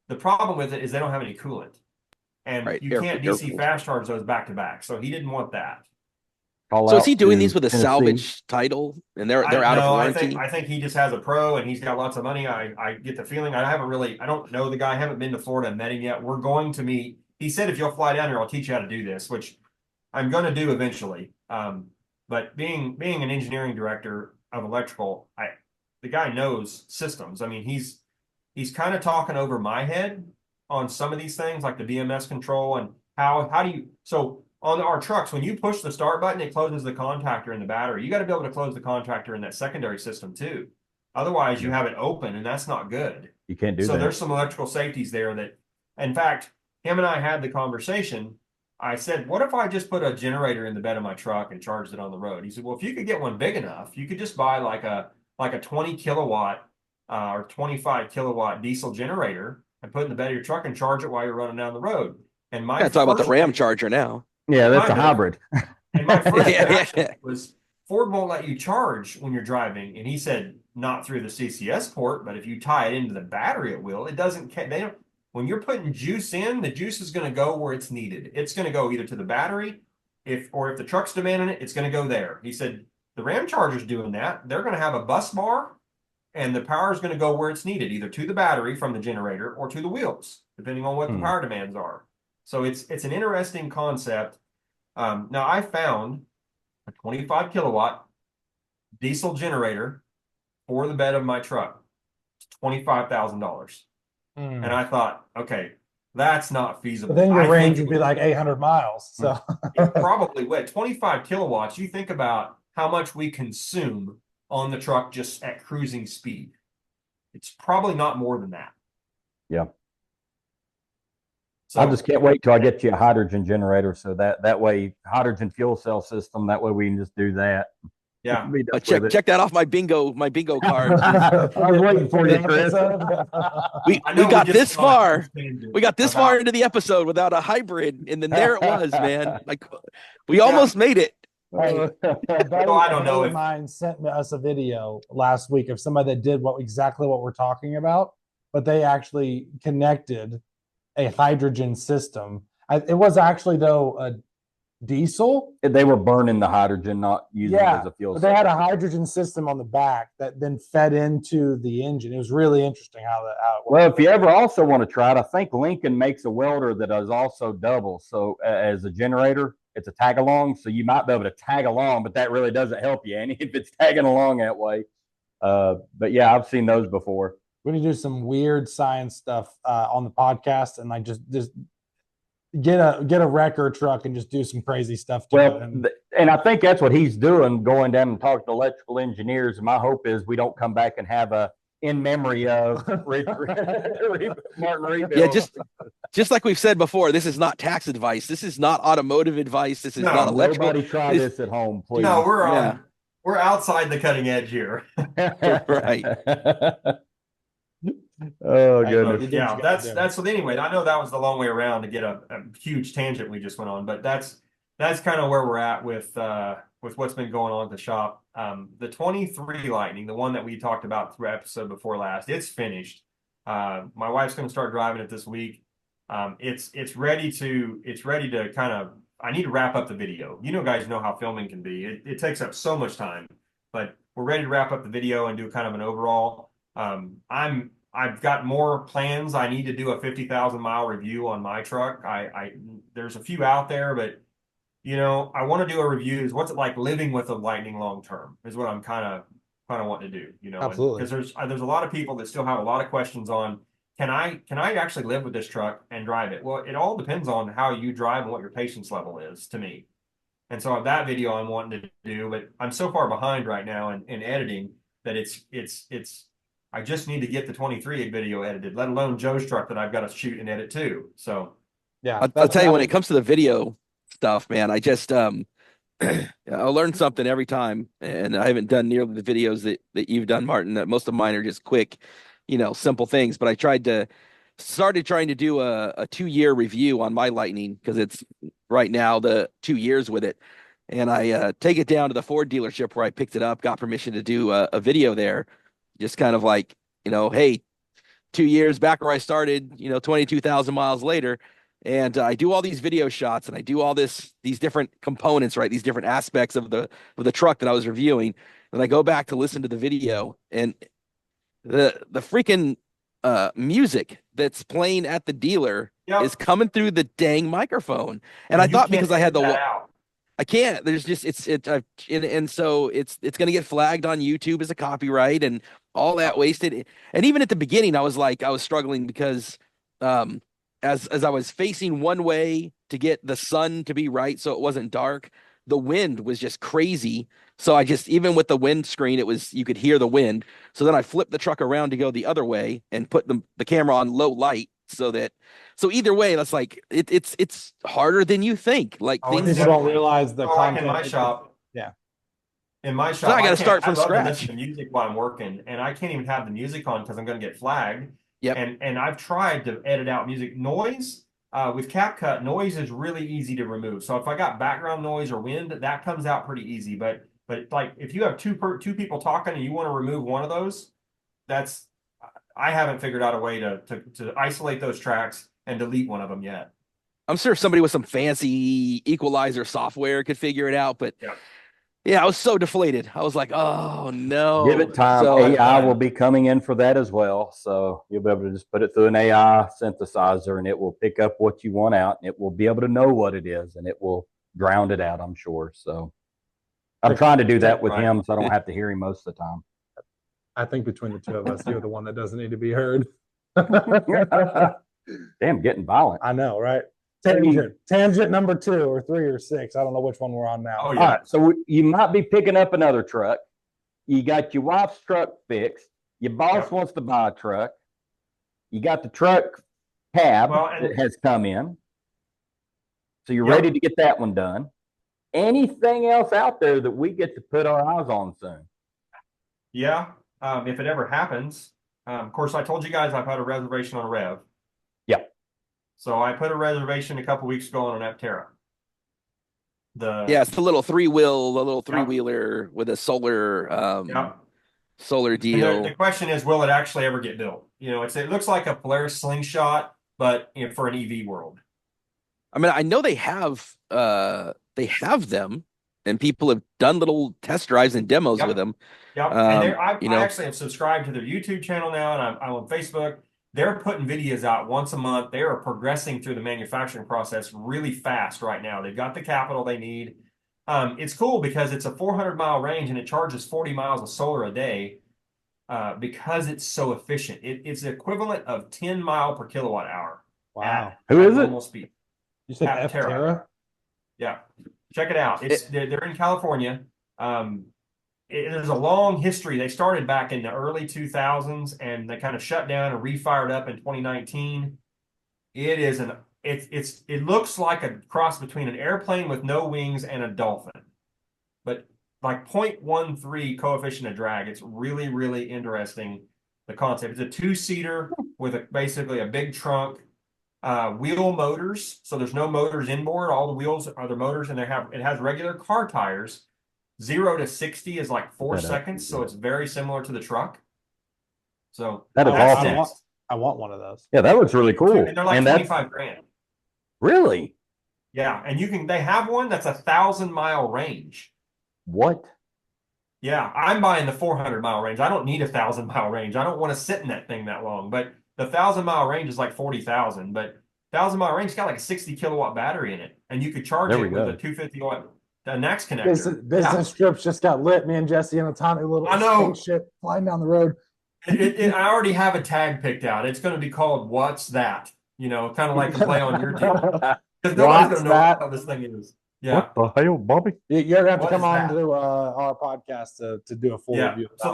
The problem with it is they don't have any coolant. And you can't DC fast charge those back to back. So he didn't want that. So is he doing these with a salvage title and they're out of warranty? I think he just has a pro and he's got lots of money. I get the feeling. I don't know the guy. I haven't been to Florida and met him yet. We're going to meet. He said, if you'll fly down here, I'll teach you how to do this, which I'm going to do eventually. But being an engineering director of electrical, the guy knows systems. I mean, he's kind of talking over my head on some of these things, like the BMS control and how do you, so on our trucks, when you push the start button, it closes the contactor in the battery. You got to be able to close the contactor in that secondary system too. Otherwise, you have it open, and that's not good. You can't do that. So there's some electrical safeties there that, in fact, him and I had the conversation. I said, what if I just put a generator in the bed of my truck and charged it on the road? He said, well, if you could get one big enough, you could just buy like a 20 kilowatt or 25 kilowatt diesel generator and put it in the bed of your truck and charge it while you're running down the road. And my talk about the Ram charger now. Yeah, that's a hybrid. And my first was Ford won't let you charge when you're driving, and he said not through the CCS port, but if you tie it into the battery, it will. It doesn't. They don't. When you're putting juice in, the juice is going to go where it's needed. It's going to go either to the battery, if the truck's demanding it, it's going to go there. He said the Ram charger's doing that. They're going to have a bus bar, and the power is going to go where it's needed, either to the battery from the generator or to the wheels, depending on what the power demands are. So it's an interesting concept. Now I found a 25 kilowatt diesel generator for the bed of my truck. It's $25,000. And I thought, okay, that's not feasible. But then your range would be like 800 miles. So it probably would. 25 kilowatts. You think about how much we consume on the truck just at cruising speed. It's probably not more than that. Yeah. So, I just can't wait till I get you a hydrogen generator, so that way, hydrogen fuel cell system. That way, we can just do that. Yeah, check that off my bingo card. I was waiting for you, Chris. we got this far. We got this far into the episode without a hybrid, and then there it was, man. Like we almost made it. Right. I don't know if mine sent us a video last week of somebody that did exactly what we're talking about, but they actually connected a hydrogen system. It was actually though a diesel. They were burning the hydrogen, not using it as a fuel cell. They had a hydrogen system on the back that then fed into the engine. It was really interesting how it worked. Well, if you ever also want to try it, I think Lincoln makes a welder that is also double. So as a generator, it's a tag along. So you might be able to tag along, but that really doesn't help you any if it's tagging along that way. But yeah, I've seen those before. We need to do some weird science stuff on the podcast and like just get a wrecker truck and just do some crazy stuff to it. And I think that's what he's doing, going down and talking to electrical engineers. And my hope is we don't come back and have a in memory of Martin Rebuild. Yeah, just like we've said before, this is not tax advice. This is not automotive advice. This is not electrical. Nobody try this at home, please. No, we're outside the cutting edge here. Right. Oh goodness. Yeah, that's so anyway, I know that was the long way around to get a huge tangent we just went on, but that's kind of where we're at with what's been going on at the shop. The 23 Lightning, the one that we talked about through episode before last, it's finished. My wife's going to start driving it this week. It's ready to kind of, I need to wrap up the video. You know, guys know how filming can be. It takes up so much time, but we're ready to wrap up the video and do kind of an overall. I've got more plans. I need to do a 50,000 mile review on my truck. There's a few out there, but I want to do a review. Is what's it like living with a Lightning long term? Is what I'm kind of wanting to do. Absolutely. Because there's a lot of people that still have a lot of questions on can I actually live with this truck and drive it? Well, it all depends on how you drive and what your patience level is. To me. And so that video I'm wanting to do, but I'm so far behind right now in editing that it's I just need to get the 23 video edited, let alone Joe's truck that I've got to shoot and edit too. So Yeah, I'll tell you, when it comes to the video stuff, man, I just I learn something every time, and I haven't done nearly the videos that you've done, Martin. That most of mine are just quick, simple things. But I started trying to do a 2-year review on my Lightning because it's right now the 2 years with it, and I take it down to the Ford dealership where I picked it up, got permission to do a video there, just kind of like, hey, 2 years back where I started, 22,000 miles later. And I do all these video shots and I do all these different components, right? These different aspects of the truck that I was reviewing. And I go back to listen to the video, and the freaking music that's playing at the dealer Yep. is coming through the dang microphone. And I you thought can't because I had edit the that out. I can't. There's just and so it's going to get flagged on YouTube as a copyright and all that wasted. And even at the beginning, I was struggling because as I was facing one way to get the sun to be right so it wasn't dark, the wind was just crazy. So I just, even with the windscreen, you could hear the wind. So then I flipped the truck around to go the other way and put the camera on low light so either way, that's like it's harder than you think. Like Oh, things it's People don't realize the like content. in my shop. Yeah. In my shop, So I gotta can't- start from love to scratch. listen to music while I'm working, and I can't even have the music on because I'm going to get flagged. Yep. And I've tried to edit out music noise. With CapCut, noise is really easy to remove. So if I got background noise or wind, that comes out pretty easy. But like if you have two people talking and you want to remove one of those, I haven't figured out a way to isolate those tracks and delete one of them yet. I'm sure somebody with some fancy equalizer software could figure it out, but Yeah. yeah, I was so deflated. I was like, oh no. Give it time. So AI will be coming in for that as well. So you'll be able to just put it through an AI synthesizer and it will pick up what you want out and it will be able to know what it is and it will drown it out, I'm sure. So I'm trying to do that with Right. him so I don't have to hear him most of the time. I think between the two of us, you're the one that doesn't need to be heard. Damn, getting violent. I know, right? Tangent number 2 or 3 or 6. I don't know which one we're on now. Oh All yeah. right, so you might be picking up another truck. You got your wife's truck fixed. Your boss Yep. wants to buy a truck. You got the truck cab Well, and- that has come in. So you're Yep. ready to get that one done. Anything else out there that we get to put our eyes on soon? Yeah. If it ever happens. Of course, I told you guys I've had a reservation on Rev. Yeah. So I put a reservation a couple weeks ago on an Aptera. yeah, it's the little three-wheeler with a solar Yeah. solar And deal. the question is, will it actually ever get built? It looks like a Polaris Slingshot, but for an EV world. I mean, I know they have them, and people have done little test drives and demos Yep. with them. Yeah, and I you know. actually have subscribed to their YouTube channel now, and I'm on Facebook. They're putting videos out once a month. They are progressing through the manufacturing process really fast right now. They've got the capital they need. It's cool because it's a 400-mile range and it charges 40 miles of solar a day because it's so efficient. It's the equivalent of 10 mile per kilowatt hour. Wow. Who is it? Normal speed. You said Aptera. Aptera? Yeah, check it out. They're in California. There's a long history. They started back in the early 2000s and they kind of shut down and refired up in 2019. It looks like a cross between an airplane with no wings and a dolphin, but like 0.13 coefficient of drag. It's really, really interesting. The concept. It's a 2-seater with basically a big trunk. Wheel motors, so there's no motors inboard. All the wheels are the motors, and it has regular car tires. 0 to 60 is like 4 seconds, so it's very similar to the truck. So That is that's awesome. next. I want one of those. Yeah, that looks really cool. And they're like And that's 25 grand. really Yeah, and they have one that's 1,000-mile range. what? Yeah, I'm buying the 400-mile range. I don't need 1,000-mile range. I don't want to sit in that thing that long. But the 1,000-mile range is like 40,000. But 1,000 mile range. It's got like a 60 kilowatt battery in it, and you could charge There it we with go. a 250 watt NAX Business, connector. business trips just got lit. Me and Jesse in a tiny little I know. spaceship flying down the road. I already have a tag picked out. It's going to be called "What's That?" You know, kind of like a play on your deal. Because nobody's going to know What's what this thing is. Yeah. What the hell, Bobby? You're gonna have to What come is on that? to our podcast to do a full Yeah. review. So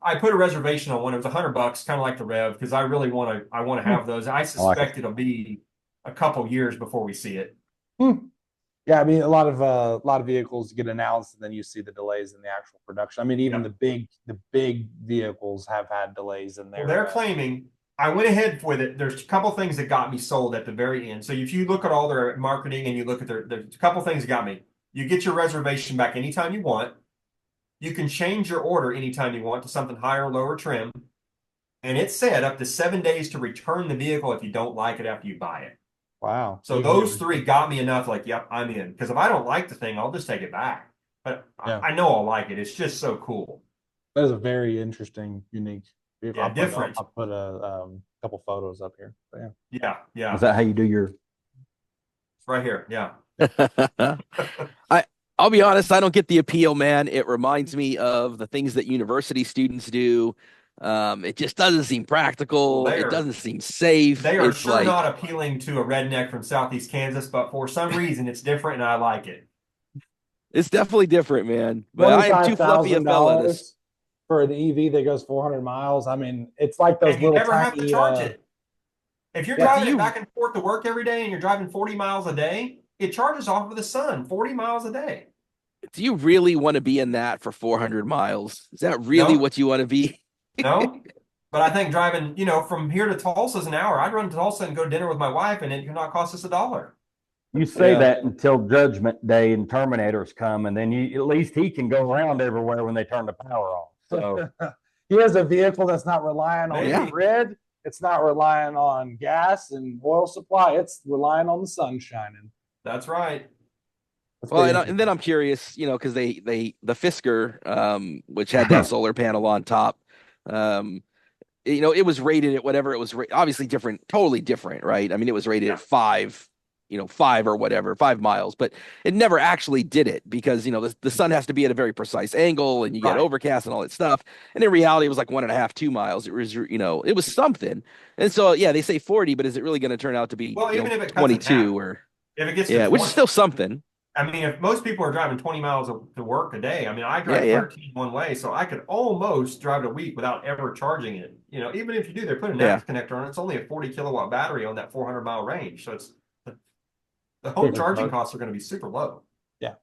I put a reservation on one. It was $100, kind of like the Rev, because I really want to have those. I suspect it'll be a couple years before we see it. Yeah, I mean a lot of vehicles get announced and then you see the delays in the actual production. I mean, even Yeah. the big vehicles have had delays in there. Well, they're claiming. I went ahead with it. There's a couple things that got me sold at the very end. So if you look at all their marketing and you look at there's a couple things that got me. You get your reservation back anytime you want. You can change your order anytime you want to something higher or lower trim. And it said up to 7 days to return the vehicle if you don't like it after you buy it. Wow. So those three got me enough, like, yep, I'm in. Because if I don't like the thing, I'll just take it back. But Yeah. I know I'll like it. It's just so cool. That is a very interesting, unique vehicle. Yeah, different. I'll put a couple photos up here. But yeah. Yeah. Is that how you do your? Right here. Yeah. I'll be honest, I don't get the appeal, man. It reminds me of the things that university students do. It just doesn't seem practical. Well, It doesn't seem safe. They are It's sure like, not appealing to a redneck from Southeast Kansas, but for some reason it's different and I like it. it's definitely different, man. But I am too fluffy a fella. $25,000 for the EV that goes 400 miles. I mean, it's like those And you little never have to tiny. charge it. If you're Yeah, driving it back and forth to work every day and you're driving 40 miles a day, it charges off of the sun 40 miles a day. Do you really want to be in that for 400 miles? Is that really No. what you want to be? No, but I think driving, from here to Tulsa is an hour. I'd run to Tulsa and go to dinner with my wife, and it could not cost us $1. You say Yeah. that until Judgment Day and Terminators come, and then at least he can go around everywhere when they turn the power off. So He has a vehicle that's not relying on Maybe. the grid. It's not relying on gas and oil supply. It's relying on the sun shining. That's right. That's Well, pretty and then I'm curious, because the Fisker, which had that solar panel on top, it was rated at whatever it was, obviously different, totally different, right? I mean, it was rated at 5 or whatever, 5 miles, but it never actually did it because, the sun has to be at a very precise angle and you get Right. overcast and all that stuff. And in reality, it was like 1.5, 2 miles. It was, it was something. And so, yeah, they say 40, but is it really going to turn out to be, Well, even if it cuts in 22 half. or, If it gets to yeah, which is 20, still something. I mean, if most people are driving 20 miles to work a day, I mean, I drive Yeah. 13 one way, so I could almost drive it a week without ever charging it. Even if you do, they put a NAX connector on it. It's only a 40 kilowatt battery on that 400-mile range, so it's the home Quicker charging charge. costs are going to be super low.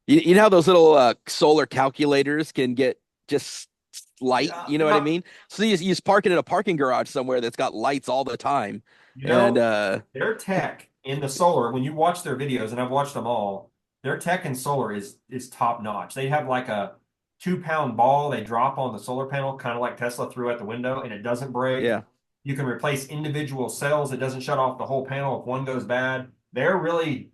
You know how those little solar calculators can get just light, Yeah, you know what I mean? So you just park it in a parking garage somewhere that's got lights all the time. And Their tech in the solar, when you watch their videos, and I've watched them all, their tech in solar is top notch. They have like a 2-pound ball they drop on the solar panel, kind of like Tesla threw at the window, and it doesn't break. yeah, You can replace individual cells. It doesn't shut off the whole panel if one goes bad. They're really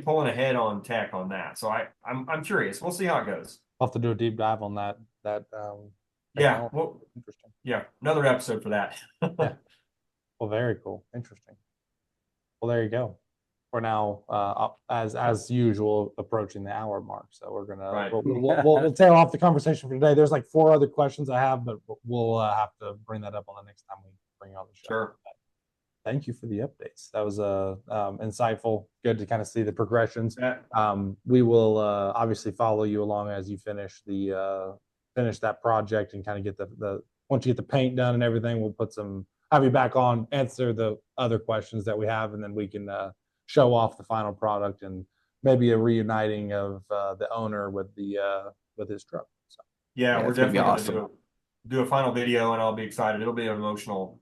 pulling ahead on tech on that. So I'm curious. We'll see how it goes. I'll have to do a deep dive on that. Yeah. technology. Well, Interesting. yeah. Another episode for that. Well, very cool. Interesting. Well, there you go. We're now, as usual, approaching the hour mark. So we're gonna Right. we'll tail off the conversation for today. There's like 4 other questions I have, but we'll have to bring that up on the next time we bring you on the show. Sure. Thank you for the updates. That was insightful. Good to kind of see the progressions. We will obviously follow you along as you finish that project and kind of get the once you get the paint done and everything, we'll have you back on, answer the other questions that we have, and then we can show off the final product and maybe a reuniting of the owner with his truck. So Yeah, Yeah, we're it's gonna be definitely gonna awesome. do a final video, and I'll be excited. It'll be an emotional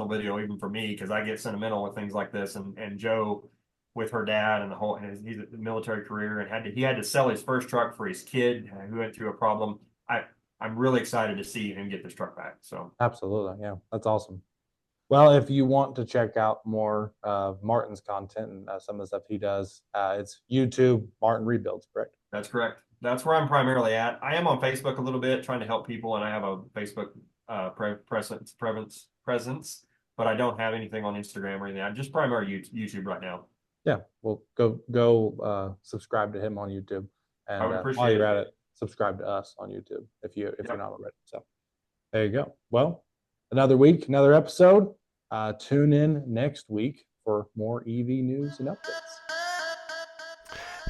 video even for me because I get sentimental with things like this. And Joe, with her dad and he's a military career and he had to sell his first truck for his kid who went through a problem. I'm really excited to see him get this truck back. So absolutely, yeah, that's awesome. Well, if you want to check out more of Martin's content and some of the stuff he does, it's YouTube, Martin Rebuilds, correct? that's correct. That's where I'm primarily at. I am on Facebook a little bit trying to help people, and I have a Facebook presence. but I don't have anything on Instagram or anything. I'm just primary YouTube right now. Yeah, well, go subscribe to him on YouTube, and I would while appreciate you're it. at it, subscribe to us on YouTube if you're Yep. not already. So there you go. Well, another week, another episode. Tune in next week for more EV news and updates.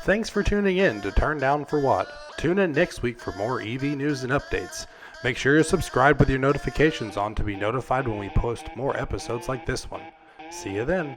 Thanks for tuning in to Turn Down for What. Tune in next week for more EV news and updates. Make sure you're subscribed with your notifications on to be notified when we post more episodes like this one. See you then.